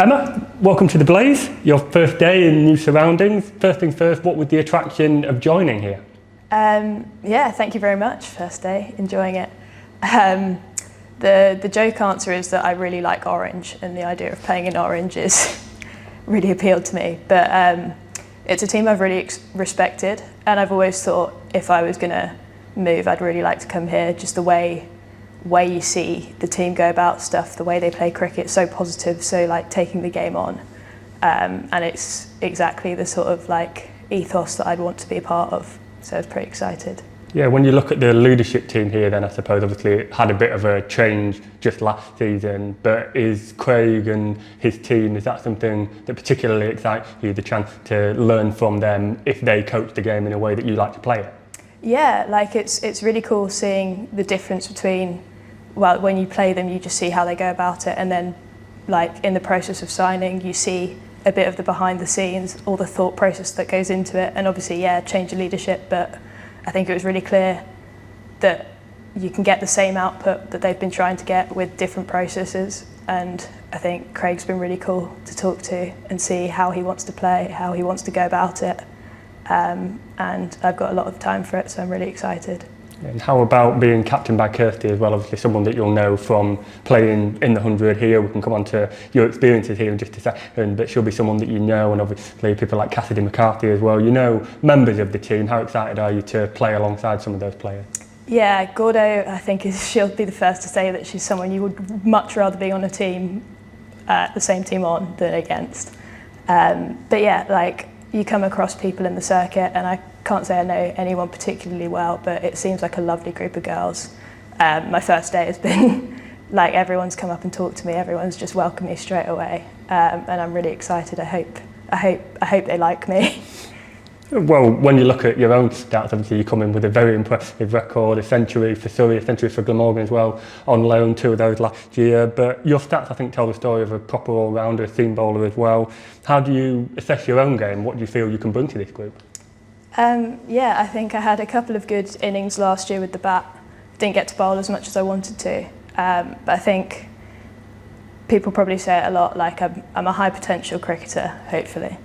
Emma, welcome to the Blaze, your first day in new surroundings. First things first, what was the attraction of joining here? Yeah, thank you very much. First day, enjoying it. The joke answer is that I really like orange, and the idea of playing in orange is really appealed to me. But it's a team I've really respected, and I've always thought if I was going to move, I'd really like to come here. Just the way you see the team go about stuff, the way they play cricket, so positive, so like taking the game on, and it's exactly the sort of like ethos that I'd want to be a part of. So I was pretty excited. Yeah, when you look at the leadership team here, then I suppose obviously it had a bit of a change just last season, but is Craig and his team, is that something that particularly excites you, the chance to learn from them if they coach the game in a way that you like to play it? Yeah, like it's really cool seeing the difference between, well, when you play them, you just see how they go about it, and then like in the process of signing, you see a bit of the behind the scenes, all the thought process that goes into it, and obviously, yeah, change of leadership, but I think it was really clear that you can get the same output that they've been trying to get with different processes, and I think Craig's been really cool to talk to and see how he wants to play, how he wants to go about it, and I've got a lot of time for it, so I'm really excited. And how about being captained by Kirsty as well? Obviously someone that you'll know from playing in the 100 here. We can come on to your experiences here in just a second, but she'll be someone that you know, and obviously people like Cassidy McCarthy as well. You know members of the team. How excited are you to play alongside some of those players? Yeah, Gordo, I think she'll be the first to say that she's someone you would much rather be on a team, the same team on than against. But yeah, like you come across people in the circuit, and I can't say I know anyone particularly well, but it seems like a lovely group of girls. My first day has been like everyone's come up and talked to me, everyone's just welcomed me straight away, and I'm really excited. I hope they like me. Well, when you look at your own stats, obviously you come in with a very impressive record, a century for Surrey, a century for Glamorgan as well, on loan, 2 of those last year. But your stats, I think, tell the story of a proper all-rounder, a seam bowler as well. How do you assess your own game? What do you feel you can bring to this group? Yeah, I think I had a couple of good innings last year with the bat. Didn't get to bowl as much as I wanted to, but I think people probably say it a lot, like I'm a high potential cricketer, hopefully.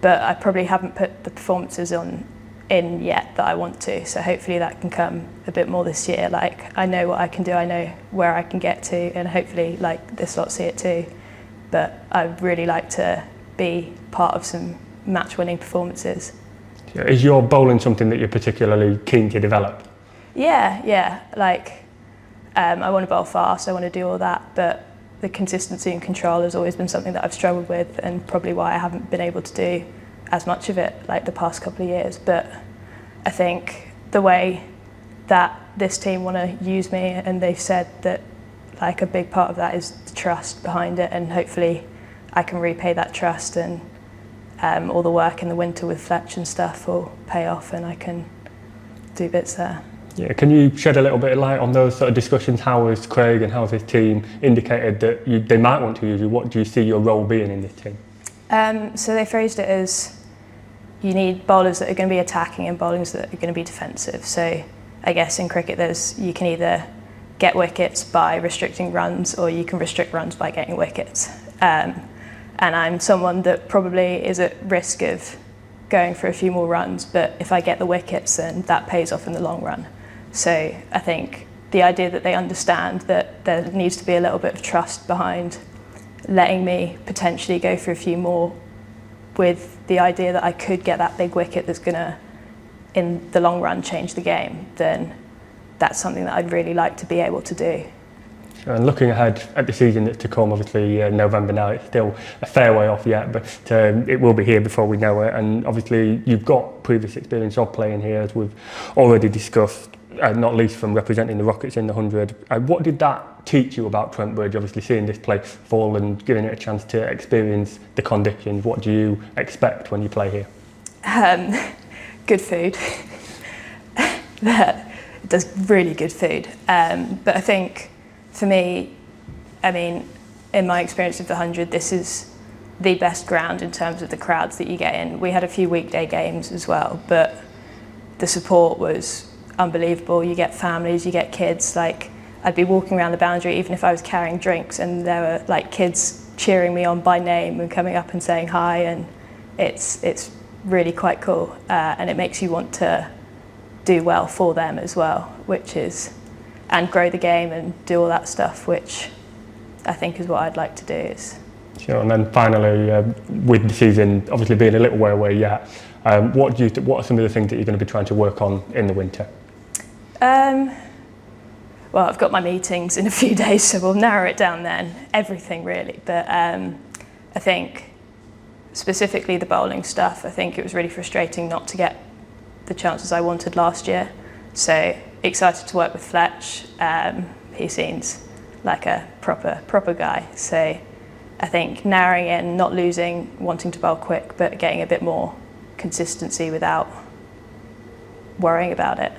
But I probably haven't put the performances in yet that I want to, so hopefully that can come a bit more this year. Like I know what I can do, I know where I can get to, and hopefully like this lot see it too. But I'd really like to be part of some match-winning performances. Is your bowling something that you're particularly keen to develop? Yeah, like I want to bowl fast, I want to do all that, but the consistency and control has always been something that I've struggled with, and probably why I haven't been able to do as much of it like the past couple of years. But I think the way that this team want to use me, and they've said that like a big part of that is the trust behind it, and hopefully I can repay that trust, and all the work in the winter with Fletch and stuff will pay off, and I can do bits there. Yeah, can you shed a little bit of light on those sort of discussions? How has Craig and how has his team indicated that they might want to use you? What do you see your role being in this team? So they phrased it as you need bowlers that are going to be attacking and bowlers that are going to be defensive. So I guess in cricket you can either get wickets by restricting runs, or you can restrict runs by getting wickets. And I'm someone that probably is at risk of going for a few more runs, but if I get the wickets, then that pays off in the long run. So I think the idea that they understand that there needs to be a little bit of trust behind letting me potentially go for a few more, with the idea that I could get that big wicket that's going to, in the long run, change the game, then that's something that I'd really like to be able to do. And looking ahead at the season that's to come, obviously November now, it's still a fair way off yet, but it will be here before we know it. And obviously you've got previous experience of playing here, as we've already discussed, not least from representing the Rockets in the 100. What did that teach you about Trent Bridge, obviously seeing this place fall and giving it a chance to experience the conditions? What do you expect when you play here? Good food. It does really good food. But I think for me, I mean, in my experience of the 100, this is the best ground in terms of the crowds that you get in. We had a few weekday games as well, but the support was unbelievable. You get families, you get kids. Like I'd be walking around the boundary, even if I was carrying drinks, and there were like kids cheering me on by name and coming up and saying hi, and it's really quite cool, and it makes you want to do well for them as well, and grow the game and do all that stuff, which I think is what I'd like to do. Sure, and then finally, with the season obviously being a little way away yet, what are some of the things that you're going to be trying to work on in the winter? Well, I've got my meetings in a few days, so we'll narrow it down then. Everything really, but I think specifically the bowling stuff, I think it was really frustrating not to get the chances I wanted last year. So excited to work with Fletch. He seems like a proper guy. So I think narrowing in, not losing, wanting to bowl quick, but getting a bit more consistency without worrying about it.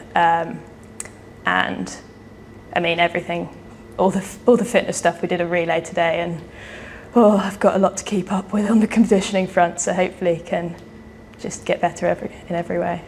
And I mean everything, all the fitness stuff. We did a relay today, and I've got a lot to keep up with on the conditioning front. So hopefully can just get better in every way.